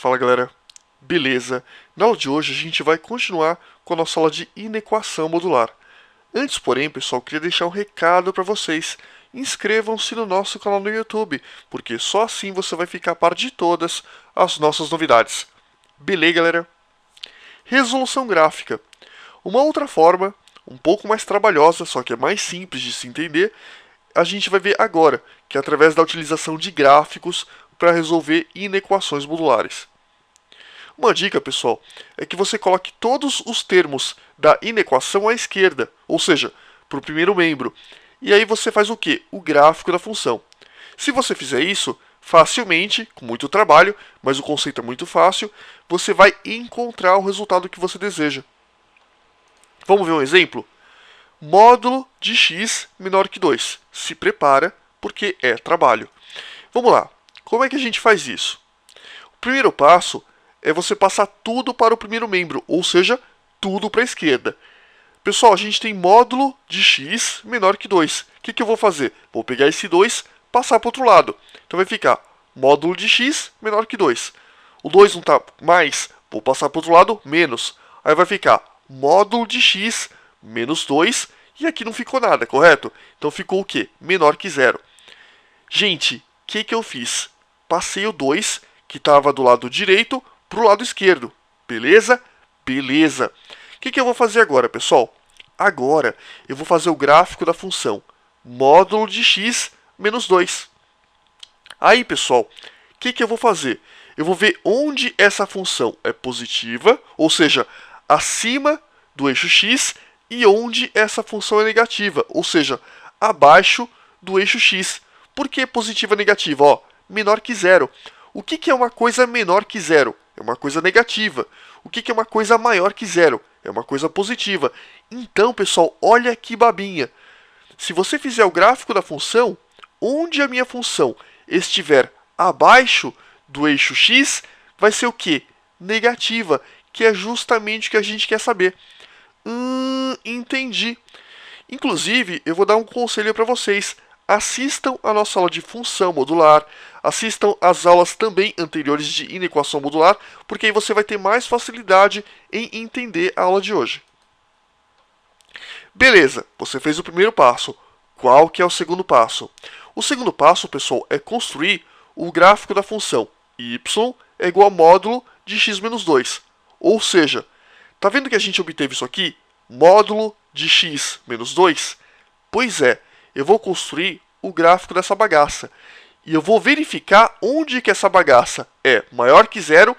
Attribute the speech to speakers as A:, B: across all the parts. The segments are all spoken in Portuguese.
A: Fala galera, beleza? Na aula de hoje a gente vai continuar com a nossa aula de inequação modular. Antes, porém, pessoal, queria deixar um recado para vocês. Inscrevam-se no nosso canal no YouTube, porque só assim você vai ficar a par de todas as nossas novidades. Beleza, galera? Resolução gráfica. Uma outra forma, um pouco mais trabalhosa, só que é mais simples de se entender, a gente vai ver agora, que é através da utilização de gráficos para resolver inequações modulares. Uma dica, pessoal, é que você coloque todos os termos da inequação à esquerda, ou seja, para o primeiro membro. E aí você faz o quê? O gráfico da função. Se você fizer isso, facilmente, com muito trabalho, mas o conceito é muito fácil, você vai encontrar o resultado que você deseja. Vamos ver um exemplo? Módulo de x menor que 2. Se prepara, porque é trabalho. Vamos lá. Como é que a gente faz isso? O primeiro passo é você passar tudo para o primeiro membro, ou seja, tudo para a esquerda. Pessoal, a gente tem módulo de x menor que 2. O que eu vou fazer? Vou pegar esse 2 passar para o outro lado. Então vai ficar módulo de x menor que 2. O 2 não está mais, vou passar para o outro lado, menos. Aí vai ficar módulo de x menos 2, e aqui não ficou nada, correto? Então ficou o quê? Menor que 0. Gente, o que eu fiz? Passei o 2, que estava do lado direito, para o lado esquerdo. Beleza? Beleza. O que eu vou fazer agora, pessoal? Agora eu vou fazer o gráfico da função módulo de x menos 2. Aí, pessoal, o que eu vou fazer? Eu vou ver onde essa função é positiva, ou seja, acima do eixo x, e onde essa função é negativa, ou seja, abaixo do eixo x. Por que positiva e negativa? Ó, menor que 0. O que é uma coisa menor que 0? É uma coisa negativa. O que é uma coisa maior que 0? É uma coisa positiva. Então, pessoal, olha que babinha. Se você fizer o gráfico da função, onde a minha função estiver abaixo do eixo x, vai ser o quê? Negativa, que é justamente o que a gente quer saber. Entendi. Inclusive, eu vou dar um conselho para vocês. Assistam a nossa aula de função modular, assistam as aulas também anteriores de inequação modular, porque aí você vai ter mais facilidade em entender a aula de hoje. Beleza, você fez o primeiro passo. Qual que é o segundo passo? O segundo passo, pessoal, é construir o gráfico da função y é igual a módulo de x menos 2. Ou seja, tá vendo que a gente obteve isso aqui? Módulo de x menos 2? Pois é, eu vou construir o gráfico dessa bagaça. E eu vou verificar onde que essa bagaça é maior que 0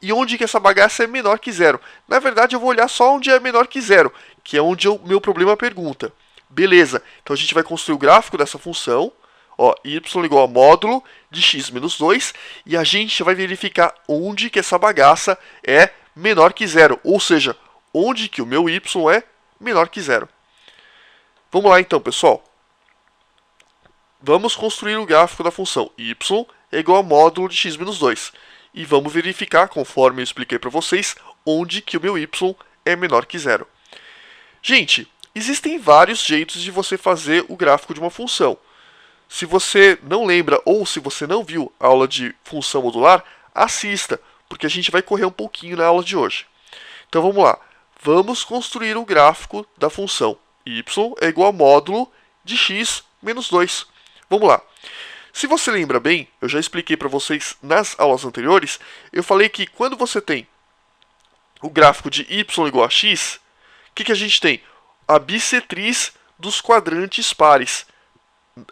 A: e onde que essa bagaça é menor que 0. Na verdade, eu vou olhar só onde é menor que 0, que é onde o meu problema pergunta. Beleza, então a gente vai construir o gráfico dessa função, ó, y igual a módulo de x menos 2, e a gente vai verificar onde que essa bagaça é menor que 0, ou seja, onde que o meu y é menor que 0. Vamos lá então, pessoal. Vamos construir o gráfico da função y é igual a módulo de x menos 2. E vamos verificar, conforme eu expliquei para vocês, onde que o meu y é menor que 0. Gente, existem vários jeitos de você fazer o gráfico de uma função. Se você não lembra ou se você não viu a aula de função modular, assista, porque a gente vai correr um pouquinho na aula de hoje. Então vamos lá. Vamos construir o gráfico da função y é igual a módulo de x menos 2. Vamos lá. Se você lembra bem, eu já expliquei para vocês nas aulas anteriores, eu falei que quando você tem o gráfico de y igual a x, o que a gente tem? A bissetriz dos quadrantes pares.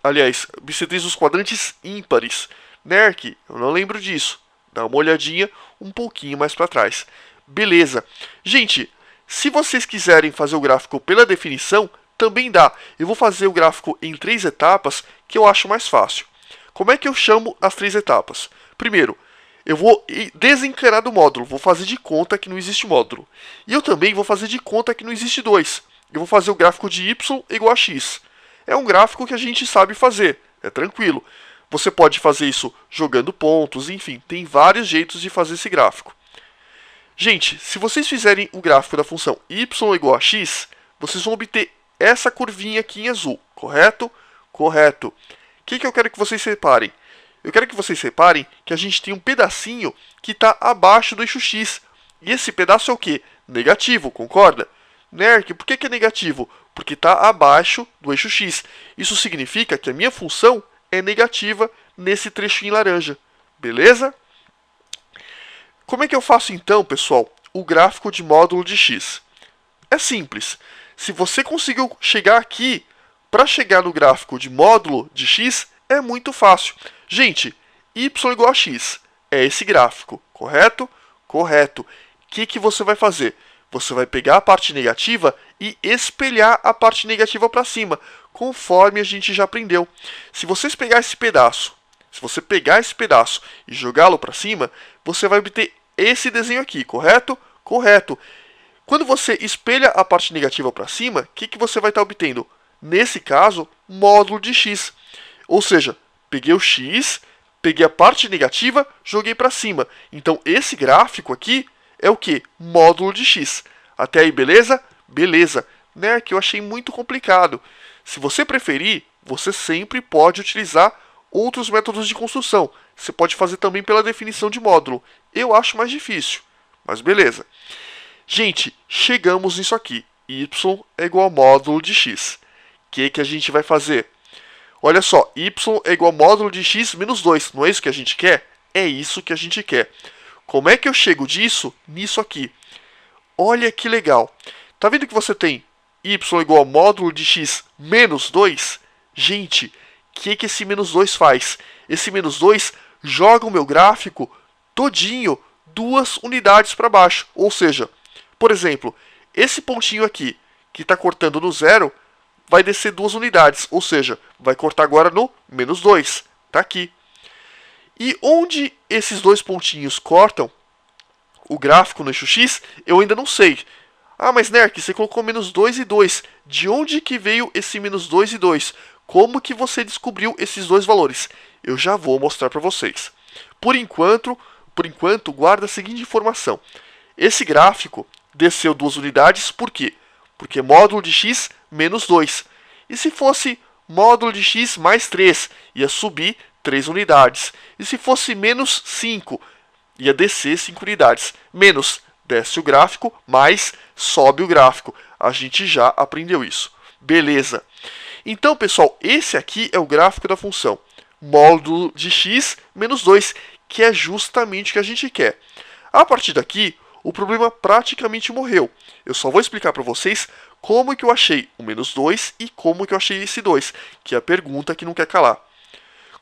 A: Aliás, bissetriz dos quadrantes ímpares. NERC, eu não lembro disso. Dá uma olhadinha um pouquinho mais para trás. Beleza. Gente, se vocês quiserem fazer o gráfico pela definição, também dá. Eu vou fazer o gráfico em 3 etapas, que eu acho mais fácil. Como é que eu chamo as 3 etapas? Primeiro, eu vou desencanar do módulo, vou fazer de conta que não existe módulo. E eu também vou fazer de conta que não existe 2. Eu vou fazer o gráfico de y igual a x. É um gráfico que a gente sabe fazer, é tranquilo. Você pode fazer isso jogando pontos, enfim, tem vários jeitos de fazer esse gráfico. Gente, se vocês fizerem o gráfico da função y igual a x, vocês vão obter essa curvinha aqui em azul, correto? Correto. O que eu quero que vocês separem? eu quero que vocês reparem que a gente tem um pedacinho que está abaixo do eixo x. E esse pedaço é o quê? Negativo, concorda? Nerk, por que é negativo? Porque está abaixo do eixo x. Isso significa que a minha função é negativa nesse trechinho laranja. Beleza? Como é que eu faço então, pessoal, o gráfico de módulo de x? É simples. Se você conseguiu chegar aqui, para chegar no gráfico de módulo de x, é muito fácil. Gente, y igual a x é esse gráfico, correto? Correto. O que você vai fazer? Você vai pegar a parte negativa e espelhar a parte negativa para cima, conforme a gente já aprendeu. Se você pegar esse pedaço e jogá-lo para cima, você vai obter esse desenho aqui, correto? Correto. Quando você espelha a parte negativa para cima, o que você vai estar obtendo? Nesse caso, módulo de x. Ou seja, peguei o x, peguei a parte negativa, joguei para cima. Então, esse gráfico aqui é o quê? Módulo de x. Até aí, beleza? Beleza. Né? Que eu achei muito complicado. Se você preferir, você sempre pode utilizar outros métodos de construção. Você pode fazer também pela definição de módulo. Eu acho mais difícil, mas beleza. Gente, chegamos nisso aqui. Y é igual a módulo de x. O que a gente vai fazer? Olha só, y é igual a módulo de x menos 2. Não é isso que a gente quer? É isso que a gente quer. Como é que eu chego disso nisso aqui? Olha que legal. Tá vendo que você tem y igual a módulo de x menos 2? Gente, o que esse menos 2 faz? Esse menos 2 joga o meu gráfico todinho 2 unidades para baixo. Ou seja, por exemplo, esse pontinho aqui, que está cortando no 0, vai descer 2 unidades. Ou seja, vai cortar agora no menos 2. Está aqui. E onde esses dois pontinhos cortam o gráfico no eixo x, eu ainda não sei. Ah, mas Nerk, você colocou menos 2 e 2. De onde que veio esse menos 2 e 2? Como que você descobriu esses dois valores? Eu já vou mostrar para vocês. Por enquanto, guarda a seguinte informação. Esse gráfico desceu 2 unidades, por quê? Porque módulo de x menos 2. E se fosse módulo de x mais 3, ia subir 3 unidades. E se fosse menos 5, ia descer 5 unidades. Menos, desce o gráfico, mais sobe o gráfico. A gente já aprendeu isso. Beleza. Então, pessoal, esse aqui é o gráfico da função módulo de x menos 2, que é justamente o que a gente quer. A partir daqui, o problema praticamente morreu. Eu só vou explicar para vocês como que eu achei o menos 2 e como que eu achei esse 2, que é a pergunta que não quer calar.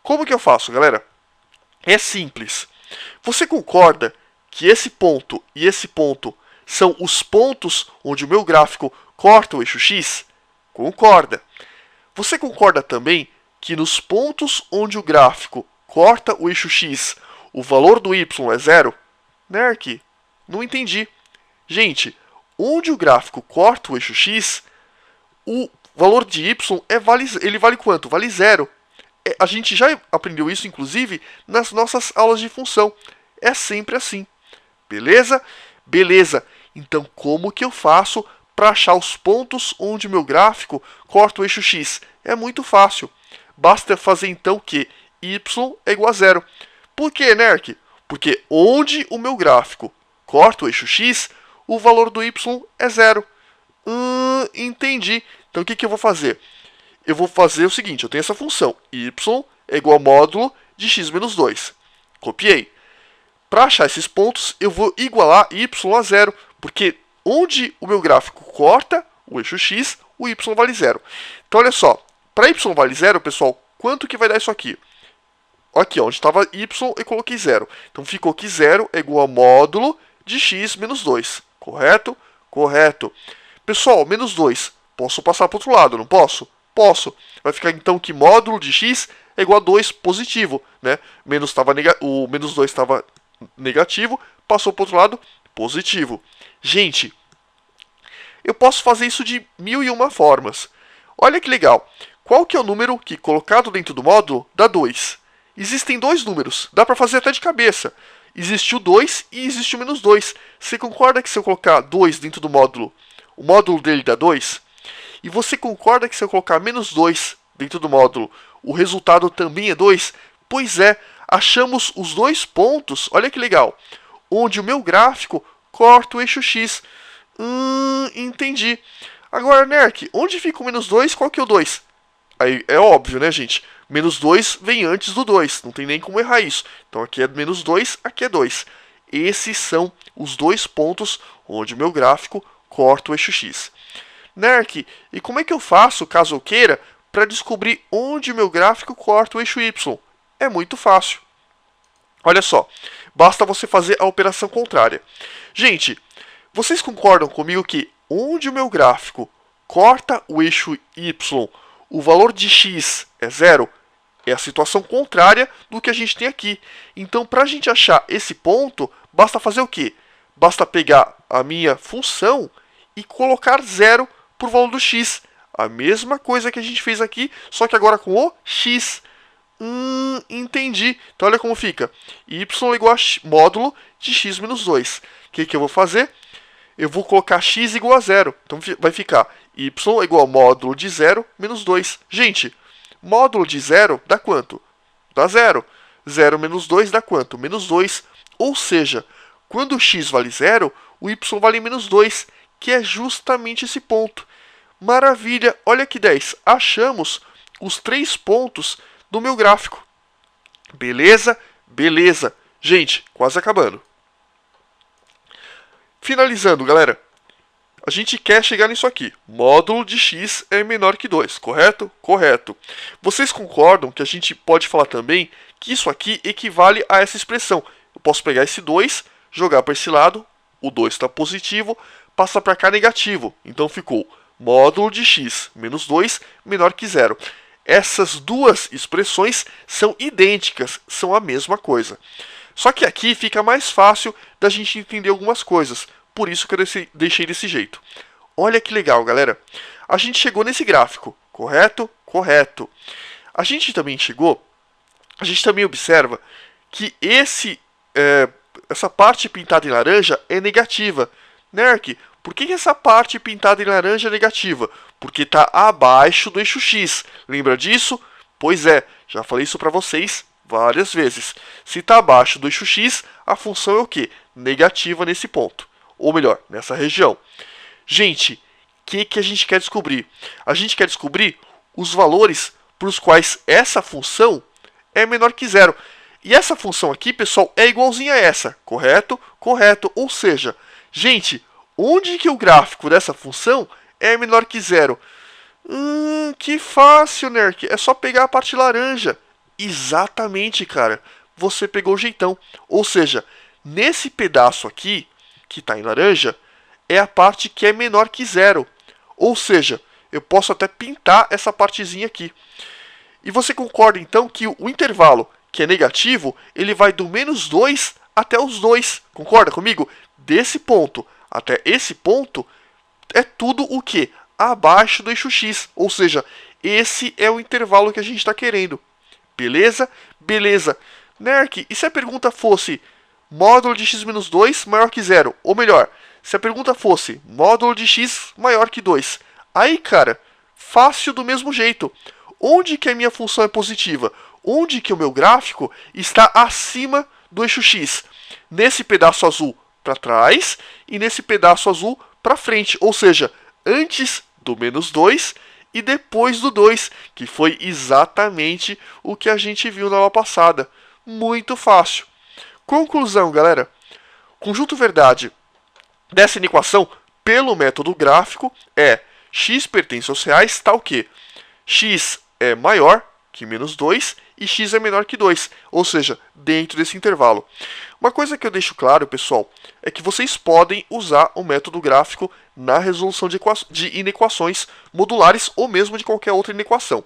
A: Como que eu faço, galera? É simples. Você concorda que esse ponto e esse ponto são os pontos onde o meu gráfico corta o eixo x? Concorda. Você concorda também que nos pontos onde o gráfico corta o eixo x, o valor do y é 0? Nerk, não entendi. Gente, onde o gráfico corta o eixo x, o valor de y ele vale quanto? Vale 0. A gente já aprendeu isso, inclusive, nas nossas aulas de função. É sempre assim. Beleza? Beleza. Então, como que eu faço para achar os pontos onde o meu gráfico corta o eixo x? É muito fácil. Basta fazer então que y é igual a 0. Por que, Nerk? Porque onde o meu gráfico corta o eixo x, o valor do y é 0. Entendi. Então, o que eu vou fazer? Eu vou fazer o seguinte, eu tenho essa função, y é igual a módulo de x menos 2. Copiei. Para achar esses pontos, eu vou igualar y a 0, porque onde o meu gráfico corta o eixo x, o y vale 0. Então, olha só, para y vale 0, pessoal, quanto que vai dar isso aqui? Aqui, onde estava y, eu coloquei 0. Então, ficou que 0 é igual a módulo de x menos 2. Correto? Correto. Pessoal, menos 2. Posso passar para o outro lado, não posso? Posso. Vai ficar então que módulo de x é igual a 2 positivo, né? O menos 2 estava negativo, passou para o outro lado, positivo. Gente, eu posso fazer isso de 1001 formas. Olha que legal. Qual que é o número que, colocado dentro do módulo, dá 2? Existem dois números, dá para fazer até de cabeça. Existe o 2 e existe o menos 2. Você concorda que se eu colocar 2 dentro do módulo, o módulo dele dá 2? E você concorda que se eu colocar menos 2 dentro do módulo, o resultado também é 2? Pois é, achamos os dois pontos, olha que legal, onde o meu gráfico corta o eixo X. Entendi. Agora, Nerk, onde fica o menos 2? Qual que é o 2? Aí é óbvio, né, gente? Menos 2 vem antes do 2, não tem nem como errar isso. Então aqui é menos 2, aqui é 2. Esses são os dois pontos onde o meu gráfico corta o eixo X. Nerk, e como é que eu faço, caso eu queira, para descobrir onde o meu gráfico corta o eixo Y? É muito fácil. Olha só, basta você fazer a operação contrária. Gente, vocês concordam comigo que onde o meu gráfico corta o eixo Y, o valor de x é zero? É a situação contrária do que a gente tem aqui. Então, para a gente achar esse ponto, basta fazer o quê? Basta pegar a minha função e colocar zero por valor do x. A mesma coisa que a gente fez aqui, só que agora com o x. Entendi. Então, olha como fica. Y igual a módulo de x menos 2. O que eu vou fazer? Eu vou colocar x igual a zero. Então, vai ficar y igual a módulo de 0 menos 2. Gente, módulo de 0 dá quanto? Dá 0. 0 menos 2 dá quanto? Menos 2. Ou seja, quando o x vale 0, o y vale menos 2, que é justamente esse ponto. Maravilha! Olha que 10. Achamos os 3 pontos do meu gráfico. Beleza? Beleza. Gente, quase acabando. Finalizando, galera. A gente quer chegar nisso aqui. Módulo de x é menor que 2, correto? Correto. Vocês concordam que a gente pode falar também que isso aqui equivale a essa expressão? Eu posso pegar esse 2, jogar para esse lado, o 2 está positivo, passa para cá negativo. Então ficou módulo de x menos 2 menor que 0. Essas duas expressões são idênticas, são a mesma coisa. Só que aqui fica mais fácil da gente entender algumas coisas. Por isso que eu deixei desse jeito. Olha que legal, galera. A gente chegou nesse gráfico, correto? Correto. A gente também observa que essa parte pintada em laranja é negativa. Nerk, por que essa parte pintada em laranja é negativa? Porque está abaixo do eixo X. Lembra disso? Pois é, já falei isso para vocês várias vezes. Se está abaixo do eixo X, a função é o quê? Negativa nesse ponto. Ou melhor, nessa região. Gente, o que a gente quer descobrir? A gente quer descobrir os valores para os quais essa função é menor que 0. E essa função aqui, pessoal, é igualzinha a essa, correto? Correto. Ou seja, gente, onde que o gráfico dessa função é menor que 0? Que fácil, Nerk. É só pegar a parte laranja. Exatamente, cara. Você pegou o jeitão. Ou seja, nesse pedaço aqui, que está em laranja, é a parte que é menor que 0. Ou seja, eu posso até pintar essa partezinha aqui. E você concorda, então, que o intervalo que é negativo, ele vai do menos 2 até os 2. Concorda comigo? Desse ponto até esse ponto, é tudo o quê? Abaixo do eixo X. Ou seja, esse é o intervalo que a gente está querendo. Beleza? Beleza. Nerk, e se a pergunta fosse módulo de x menos 2 maior que 0? Ou melhor, se a pergunta fosse módulo de x maior que 2? Aí, cara, fácil do mesmo jeito. Onde que a minha função é positiva? Onde que o meu gráfico está acima do eixo X? Nesse pedaço azul para trás e nesse pedaço azul para frente. Ou seja, antes do menos 2 e depois do 2, que foi exatamente o que a gente viu na aula passada. Muito fácil. Conclusão, galera. Conjunto verdade dessa inequação pelo método gráfico é x pertence aos reais, tal que x é maior que menos 2 e x é menor que 2, ou seja, dentro desse intervalo. Uma coisa que eu deixo claro, pessoal, é que vocês podem usar o método gráfico na resolução de inequações modulares ou mesmo de qualquer outra inequação.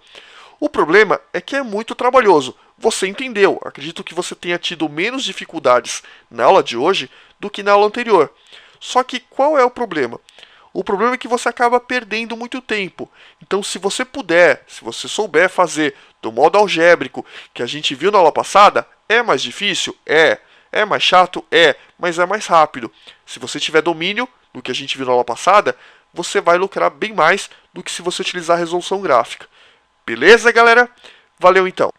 A: O problema é que é muito trabalhoso. Você entendeu. Acredito que você tenha tido menos dificuldades na aula de hoje do que na aula anterior. Só que qual é o problema? O problema é que você acaba perdendo muito tempo. Então, se você souber fazer do modo algébrico que a gente viu na aula passada, é mais difícil? É mais chato? Mas é mais rápido. Se você tiver domínio do que a gente viu na aula passada, você vai lucrar bem mais do que se você utilizar a resolução gráfica. Beleza, galera? Valeu então!